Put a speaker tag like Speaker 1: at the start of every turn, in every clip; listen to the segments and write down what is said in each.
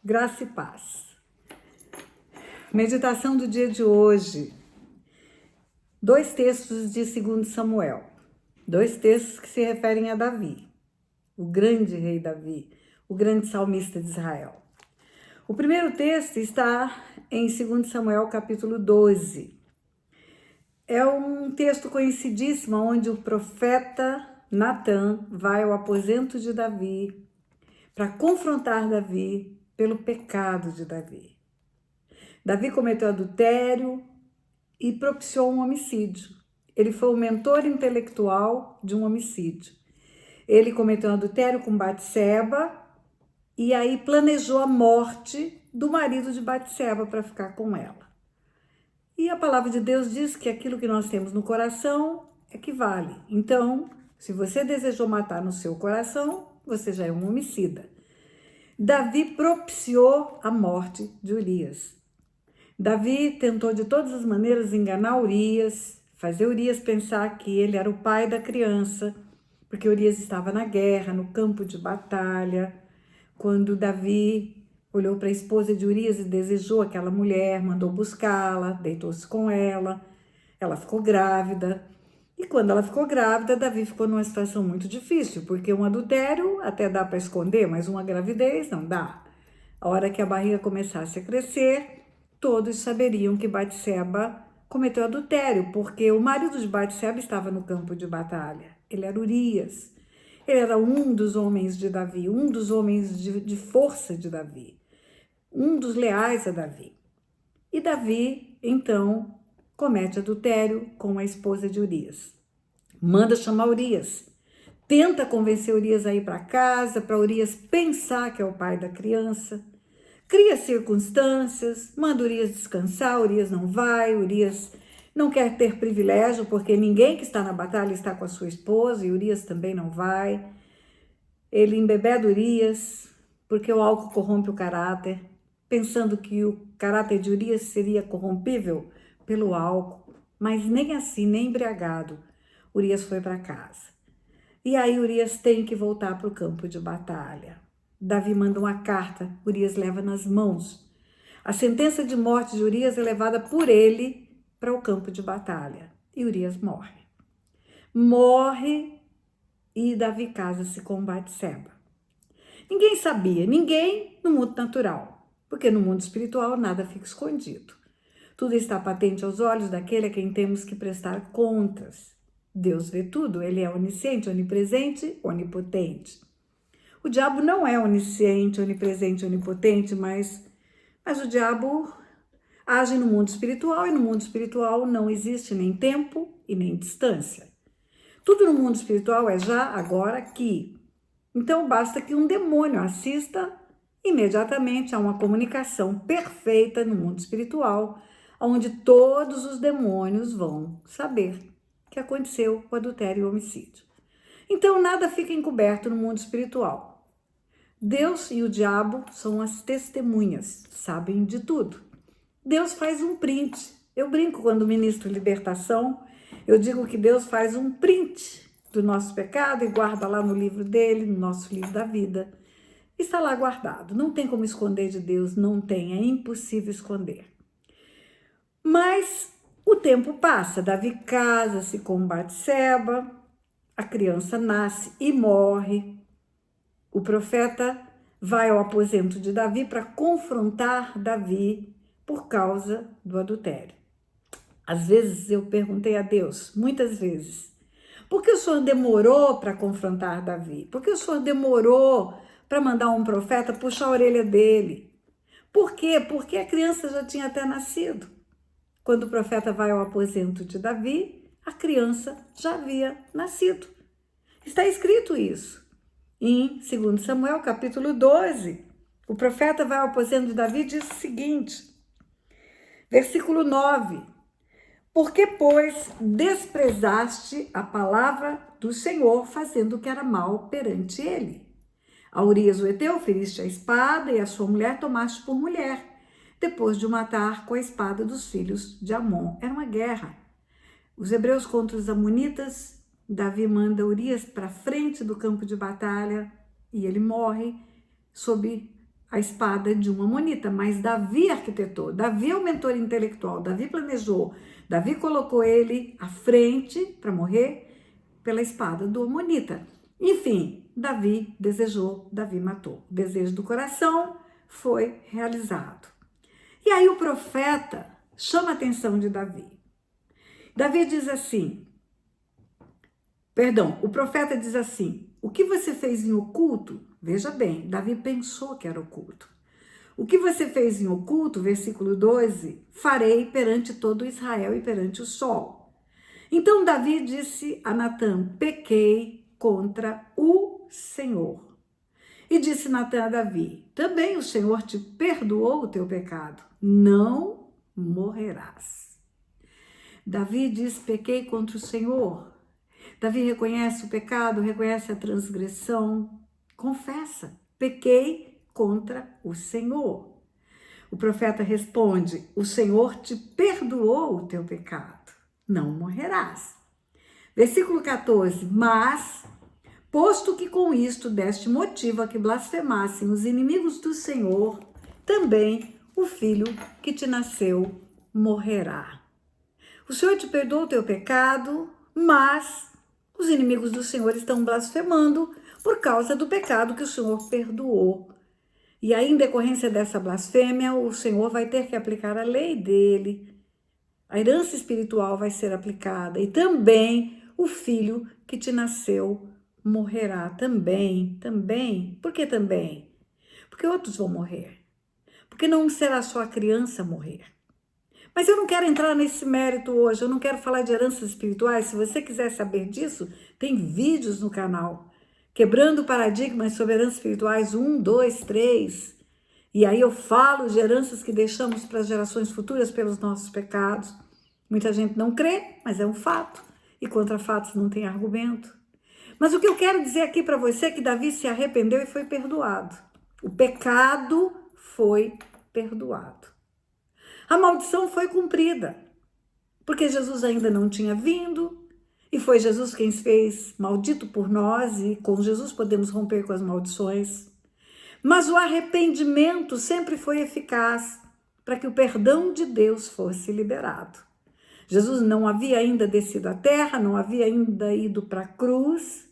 Speaker 1: Graça e paz. Meditação do dia de hoje. 2 textos de 2 Samuel. 2 textos que se referem a Davi, o grande rei Davi, o grande salmista de Israel. O primeiro texto está em 2 Samuel, capítulo 12. É um texto conhecidíssimo, onde o profeta Natã vai ao aposento de Davi para confrontar Davi pelo pecado de Davi. Davi cometeu adultério e propiciou um homicídio. Ele foi o mentor intelectual de um homicídio. Ele cometeu um adultério com Batseba e aí planejou a morte do marido de Batseba para ficar com ela. E a palavra de Deus diz que aquilo que nós temos no coração é que vale. Então, se você desejou matar no seu coração, você já é um homicida. Davi propiciou a morte de Urias. Davi tentou de todas as maneiras enganar Urias, fazer Urias pensar que ele era o pai da criança, porque Urias estava na guerra, no campo de batalha. Quando Davi olhou para a esposa de Urias e desejou aquela mulher, mandou buscá-la, deitou-se com ela ficou grávida. E quando ela ficou grávida, Davi ficou numa situação muito difícil, porque um adultério até dá para esconder, mas uma gravidez não dá. A hora que a barriga começasse a crescer, todos saberiam que Batseba cometeu adultério, porque o marido de Batseba estava no campo de batalha. Ele era Urias. Ele era um dos homens de Davi, um dos homens de força de Davi, um dos leais a Davi. E Davi, então, comete adultério com a esposa de Urias. Manda chamar Urias. Tenta convencer Urias a ir para casa, para Urias pensar que é o pai da criança. Cria circunstâncias, manda Urias descansar, Urias não vai, Urias não quer ter privilégio, porque ninguém que está na batalha está com a sua esposa, e Urias também não vai. Ele embebeda Urias, porque o álcool corrompe o caráter, pensando que o caráter de Urias seria corrompível pelo álcool, mas nem assim, nem embriagado, Urias foi para casa. E aí Urias tem que voltar para o campo de batalha. Davi manda uma carta, Urias leva nas mãos. A sentença de morte de Urias é levada por ele para o campo de batalha. E Urias morre. Morre e Davi casa-se com Batseba. Ninguém sabia, ninguém no mundo natural, porque no mundo espiritual nada fica escondido. Tudo está patente aos olhos daquele a quem temos que prestar contas. Deus vê tudo, ele é onisciente, onipresente, onipotente. O diabo não é onisciente, onipresente, onipotente, mas o diabo age no mundo espiritual, e no mundo espiritual não existe nem tempo e nem distância. Tudo no mundo espiritual é já, agora, aqui. Então basta que um demônio assista, imediatamente há uma comunicação perfeita no mundo espiritual, onde todos os demônios vão saber que aconteceu o adultério e o homicídio. Então nada fica encoberto no mundo espiritual. Deus e o diabo são as testemunhas, sabem de tudo. Deus faz um print. Eu brinco quando ministro libertação, eu digo que Deus faz um print do nosso pecado e guarda lá no livro dele, no nosso livro da vida. Está lá guardado. Não tem como esconder de Deus, não tem, é impossível esconder. Mas o tempo passa, Davi casa-se com Batseba, a criança nasce e morre. O profeta vai ao aposento de Davi para confrontar Davi por causa do adultério. Às vezes eu perguntei a Deus, muitas vezes, por que o Senhor demorou para confrontar Davi? Por que o Senhor demorou para mandar um profeta puxar a orelha dele? Por quê? Porque a criança já tinha até nascido. Quando o profeta vai ao aposento de Davi, a criança já havia nascido. Está escrito isso. Em 2 Samuel, capítulo 12, o profeta vai ao aposento de Davi e diz o seguinte, versículo 9, porque, pois, desprezaste a palavra do Senhor, fazendo o que era mal perante ele. A Urias o Heteu feriste a espada e a sua mulher tomaste por mulher, depois de o matar com a espada dos filhos de Amon. Era uma guerra. Os hebreus contra os amonitas. Davi manda Urias para frente do campo de batalha e ele morre sob a espada de um amonita, mas Davi arquitetou, Davi é o mentor intelectual, Davi planejou, Davi colocou ele à frente para morrer pela espada do amonita. Enfim, Davi desejou, Davi matou. O desejo do coração foi realizado. E aí o profeta chama a atenção de Davi. Davi diz assim, o profeta diz assim, o que você fez em oculto, veja bem, Davi pensou que era oculto. O que você fez em oculto, versículo 12, farei perante todo Israel e perante o sol. Então Davi disse a Natã, pequei contra o Senhor. E disse Natã a Davi, também o Senhor te perdoou o teu pecado, não morrerás. Davi diz, pequei contra o Senhor. Davi reconhece o pecado, reconhece a transgressão, confessa, pequei contra o Senhor. O profeta responde, o Senhor te perdoou o teu pecado, não morrerás. Versículo 14, mas, posto que com isto deste motivo a que blasfemassem os inimigos do Senhor, também o filho que te nasceu morrerá. O Senhor te perdoou o teu pecado, mas os inimigos do Senhor estão blasfemando por causa do pecado que o Senhor perdoou. E aí, em decorrência dessa blasfêmia, o Senhor vai ter que aplicar a lei dele. A herança espiritual vai ser aplicada. E também o filho que te nasceu morrerá. Também. Por que também? Porque outros vão morrer. Porque não será só a criança morrer. Mas eu não quero entrar nesse mérito hoje, eu não quero falar de heranças espirituais. Se você quiser saber disso, tem vídeos no canal. Quebrando paradigmas sobre heranças espirituais 1, 2, 3. E aí eu falo de heranças que deixamos para as gerações futuras pelos nossos pecados. Muita gente não crê, mas é um fato. E contra fatos não tem argumento. Mas o que eu quero dizer aqui para você é que Davi se arrependeu e foi perdoado. O pecado foi perdoado. A maldição foi cumprida, porque Jesus ainda não tinha vindo, e foi Jesus quem se fez maldito por nós, e com Jesus podemos romper com as maldições. Mas o arrependimento sempre foi eficaz para que o perdão de Deus fosse liberado. Jesus não havia ainda descido à terra, não havia ainda ido para a cruz,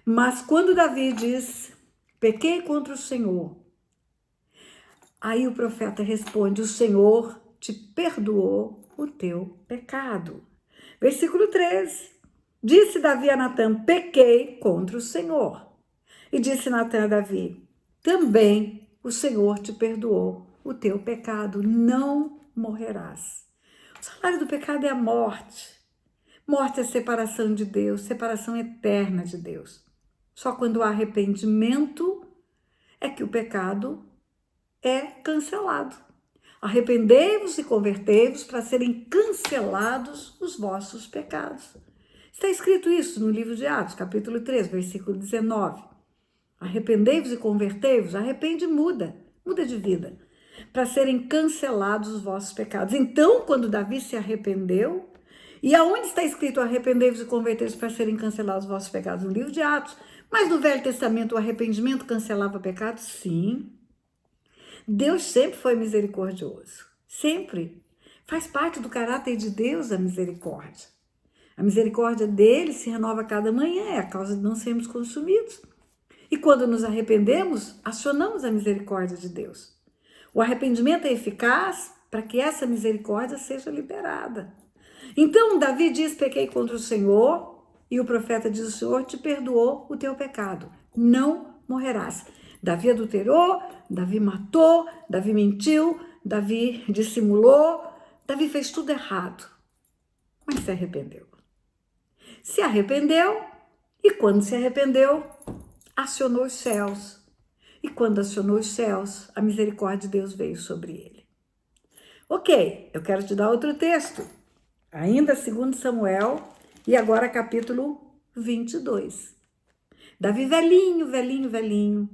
Speaker 1: mas quando Davi diz, pequei contra o Senhor, aí o profeta responde, o Senhor te perdoou o teu pecado. Versículo 13. Disse Davi a Natã, pequei contra o Senhor. E disse Natã a Davi, também o Senhor te perdoou o teu pecado, não morrerás. O salário do pecado é a morte. Morte é separação de Deus, separação eterna de Deus. Só quando há arrependimento é que o pecado é cancelado. Arrependei-vos e convertei-vos para serem cancelados os vossos pecados. Está escrito isso no livro de Atos, capítulo 3, versículo 19. Arrependei-vos e convertei-vos, arrepende e muda de vida, para serem cancelados os vossos pecados. Então, quando Davi se arrependeu, e aonde está escrito arrependei-vos e convertei-vos para serem cancelados os vossos pecados? No livro de Atos. Mas no Velho Testamento o arrependimento cancelava pecados? Sim. Deus sempre foi misericordioso, sempre. Faz parte do caráter de Deus a misericórdia. A misericórdia dele se renova a cada manhã, é a causa de não sermos consumidos. E quando nos arrependemos, acionamos a misericórdia de Deus. O arrependimento é eficaz para que essa misericórdia seja liberada. Então, Davi diz, pequei contra o Senhor, e o profeta diz, o Senhor te perdoou o teu pecado, não morrerás. Davi adulterou, Davi matou, Davi mentiu, Davi dissimulou, Davi fez tudo errado, mas se arrependeu. Se arrependeu, e quando se arrependeu, acionou os céus. E quando acionou os céus, a misericórdia de Deus veio sobre ele. Ok, eu quero te dar outro texto. Ainda 2 Samuel, e agora capítulo 22. Davi velhinho.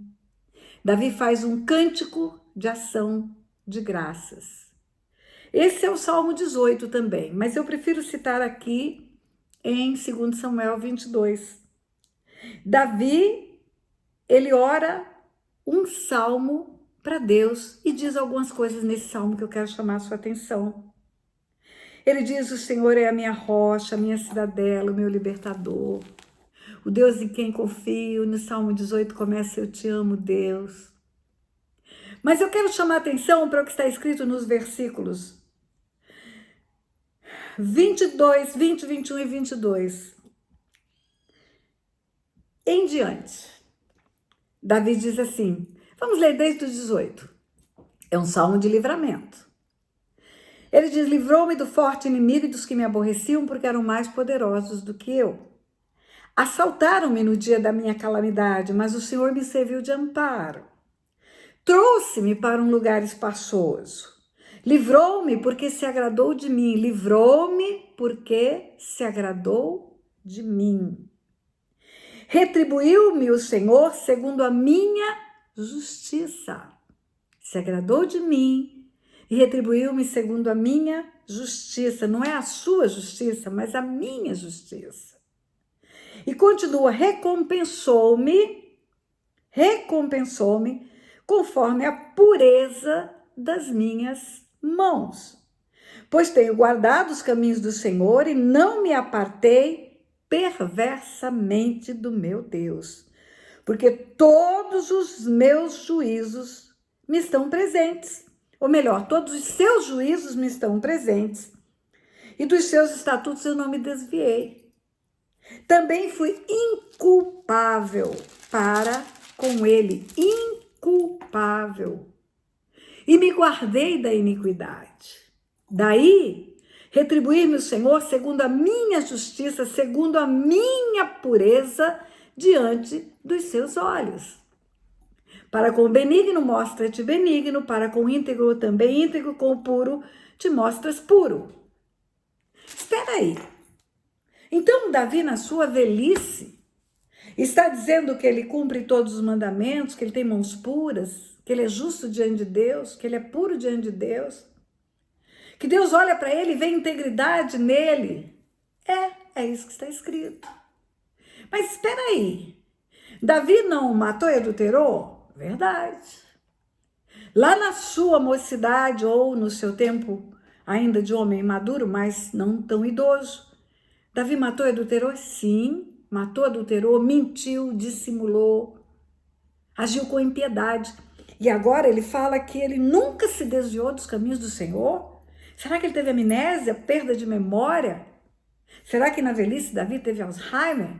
Speaker 1: Davi faz um cântico de ação de graças. Esse é o Salmo 18 também, mas eu prefiro citar aqui em 2 Samuel 22. Davi, ele ora um salmo para Deus e diz algumas coisas nesse salmo que eu quero chamar a sua atenção. Ele diz: o Senhor é a minha rocha, a minha cidadela, o meu libertador, o Deus em quem confio. No Salmo 18 começa: eu te amo, Deus. Mas eu quero chamar a atenção para o que está escrito nos versículos 22, 20, 21 e 22. Em diante, Davi diz assim, vamos ler desde o 18. É um salmo de livramento. Ele diz: livrou-me do forte inimigo e dos que me aborreciam, porque eram mais poderosos do que eu. Assaltaram-me no dia da minha calamidade, mas o Senhor me serviu de amparo. Trouxe-me para um lugar espaçoso. Livrou-me porque se agradou de mim. Livrou-me porque se agradou de mim. Retribuiu-me o Senhor segundo a minha justiça. Se agradou de mim e retribuiu-me segundo a minha justiça. Não é a sua justiça, mas a minha justiça. E continua: recompensou-me conforme a pureza das minhas mãos. Pois tenho guardado os caminhos do Senhor e não me apartei perversamente do meu Deus, porque todos os meus juízos me estão presentes, ou melhor, todos os seus juízos me estão presentes, e dos seus estatutos eu não me desviei. Também fui inculpável para com ele, inculpável, e me guardei da iniquidade. Daí, retribuir-me o Senhor segundo a minha justiça, segundo a minha pureza diante dos seus olhos. Para com o benigno mostra-te benigno, para com o íntegro também íntegro, com o puro te mostras puro. Espera aí. Então, Davi, na sua velhice, está dizendo que ele cumpre todos os mandamentos, que ele tem mãos puras, que ele é justo diante de Deus, que ele é puro diante de Deus, que Deus olha para ele e vê integridade nele. É isso que está escrito. Mas espera aí, Davi não matou e adulterou? Verdade. Lá na sua mocidade ou no seu tempo ainda de homem maduro, mas não tão idoso, Davi matou e adulterou? Sim, matou, adulterou, mentiu, dissimulou, agiu com impiedade. E agora ele fala que ele nunca se desviou dos caminhos do Senhor? Será que ele teve amnésia, perda de memória? Será que na velhice Davi teve Alzheimer?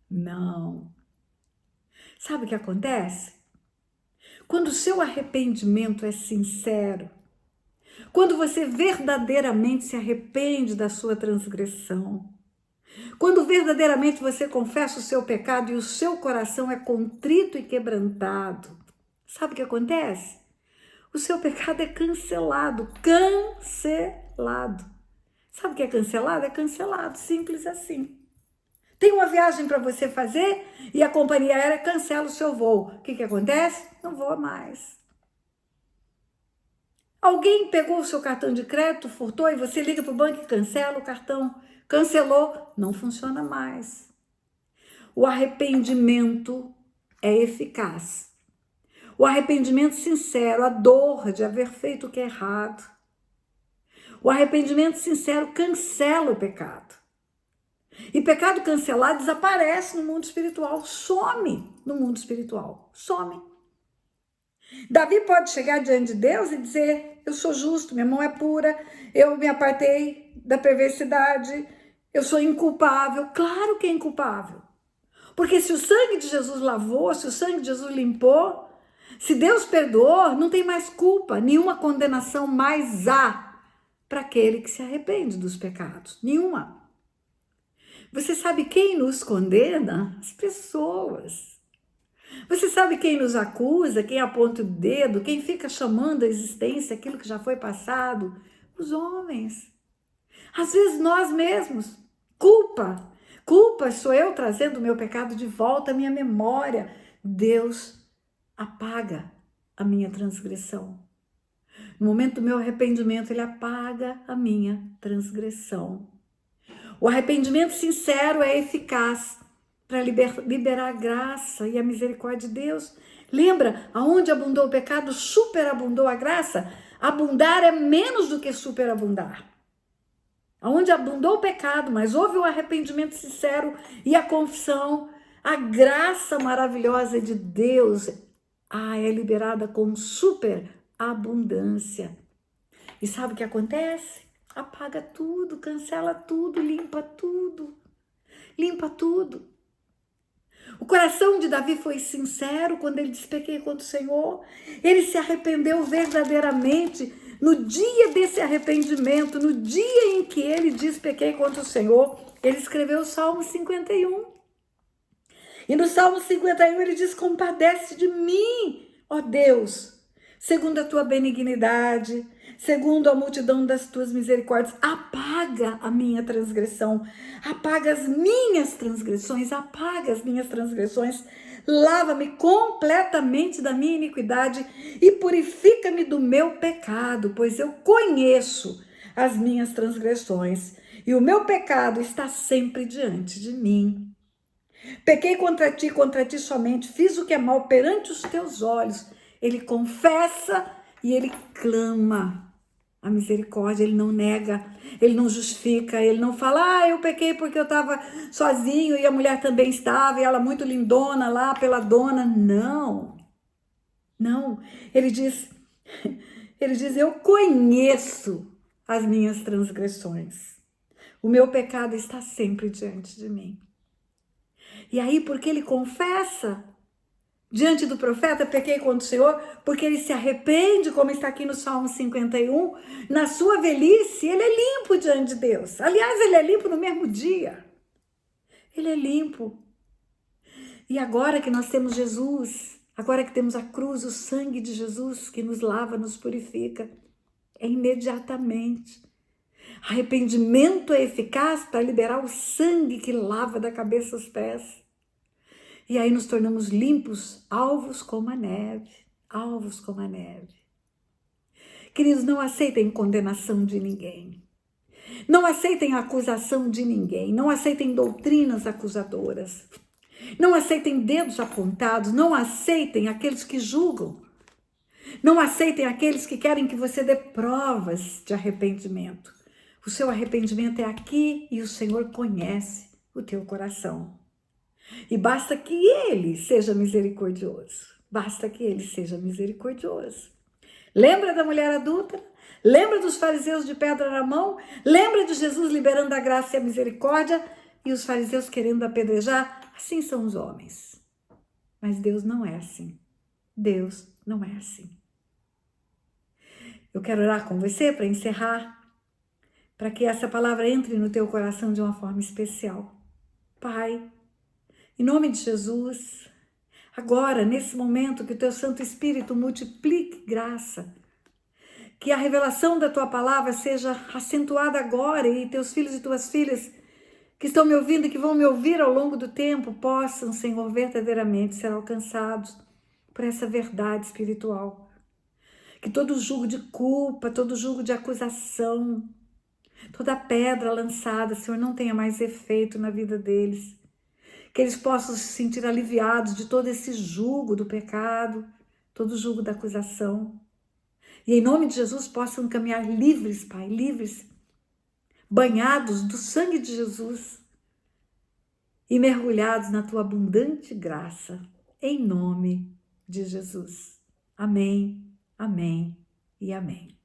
Speaker 1: Não. Sabe o que acontece? Quando o seu arrependimento é sincero, quando você verdadeiramente se arrepende da sua transgressão, quando verdadeiramente você confessa o seu pecado e o seu coração é contrito e quebrantado, sabe o que acontece? O seu pecado é cancelado, cancelado. Sabe o que é cancelado? É cancelado, simples assim. Tem uma viagem para você fazer e a companhia aérea cancela o seu voo. O que acontece? Não voa mais. Alguém pegou o seu cartão de crédito, furtou e você liga para o banco e cancela o cartão. Cancelou, não funciona mais. O arrependimento é eficaz. O arrependimento sincero, a dor de haver feito o que é errado. O arrependimento sincero cancela o pecado. E pecado cancelado desaparece no mundo espiritual, some no mundo espiritual, some. Davi pode chegar diante de Deus e dizer: eu sou justo, minha mão é pura, eu me apartei da perversidade, eu sou inculpável. Claro que é inculpável. Porque se o sangue de Jesus lavou, se o sangue de Jesus limpou, se Deus perdoou, não tem mais culpa, nenhuma condenação mais há para aquele que se arrepende dos pecados. Nenhuma. Você sabe quem nos condena? As pessoas. Você sabe quem nos acusa, quem aponta o dedo, quem fica chamando a existência aquilo que já foi passado? Os homens. Às vezes nós mesmos. Culpa sou eu trazendo o meu pecado de volta à minha memória. Deus apaga a minha transgressão. No momento do meu arrependimento, Ele apaga a minha transgressão. O arrependimento sincero é eficaz para liberar a graça e a misericórdia de Deus, Lembra, aonde abundou o pecado, superabundou a graça? Abundar é menos do que superabundar. Aonde abundou o pecado, mas houve o arrependimento sincero e a confissão, a graça maravilhosa de Deus é liberada com superabundância. E sabe o que acontece? Apaga tudo, cancela tudo, limpa tudo. Limpa tudo. O coração de Davi foi sincero quando ele disse: pequei contra o Senhor. Ele se arrependeu verdadeiramente. No dia desse arrependimento, no dia em que ele diz pequei contra o Senhor, ele escreveu o Salmo 51. E no Salmo 51 ele diz: compadece de mim, ó Deus, segundo a tua benignidade, segundo a multidão das tuas misericórdias, apaga a minha transgressão, apaga as minhas transgressões, lava-me completamente da minha iniquidade e purifica-me do meu pecado, pois eu conheço as minhas transgressões e o meu pecado está sempre diante de mim. Pequei contra ti somente, fiz o que é mal perante os teus olhos. Ele confessa e ele clama a misericórdia, ele não nega, ele não justifica, ele não fala: eu pequei porque eu estava sozinho e a mulher também estava, e ela muito lindona lá pela dona. Não, ele diz, eu conheço as minhas transgressões, o meu pecado está sempre diante de mim. E aí, porque ele confessa diante do profeta, pequei contra o Senhor, porque ele se arrepende, como está aqui no Salmo 51, na sua velhice, ele é limpo diante de Deus. Aliás, ele é limpo no mesmo dia. Ele é limpo. E agora que nós temos Jesus, agora que temos a cruz, o sangue de Jesus que nos lava, nos purifica, é imediatamente. Arrependimento é eficaz para liberar o sangue que lava da cabeça aos pés. E aí nos tornamos limpos, alvos como a neve, alvos como a neve. Queridos, não aceitem condenação de ninguém. Não aceitem acusação de ninguém. Não aceitem doutrinas acusadoras. Não aceitem dedos apontados. Não aceitem aqueles que julgam. Não aceitem aqueles que querem que você dê provas de arrependimento. O seu arrependimento é aqui e o Senhor conhece o teu coração. E basta que ele seja misericordioso. Basta que ele seja misericordioso. Lembra da mulher adúltera? Lembra dos fariseus de pedra na mão? Lembra de Jesus liberando a graça e a misericórdia? E os fariseus querendo apedrejar? Assim são os homens. Mas Deus não é assim. Deus não é assim. Eu quero orar com você para encerrar, para que essa palavra entre no teu coração de uma forma especial. Pai, em nome de Jesus, agora, nesse momento, que o teu Santo Espírito multiplique graça, que a revelação da tua palavra seja acentuada agora e teus filhos e tuas filhas que estão me ouvindo e que vão me ouvir ao longo do tempo possam, Senhor, verdadeiramente ser alcançados por essa verdade espiritual. Que todo julgo de culpa, todo julgo de acusação, toda pedra lançada, Senhor, não tenha mais efeito na vida deles. Que eles possam se sentir aliviados de todo esse jugo do pecado, todo o jugo da acusação. E em nome de Jesus possam caminhar livres, Pai, livres, banhados do sangue de Jesus e mergulhados na tua abundante graça, em nome de Jesus. Amém, amém e amém.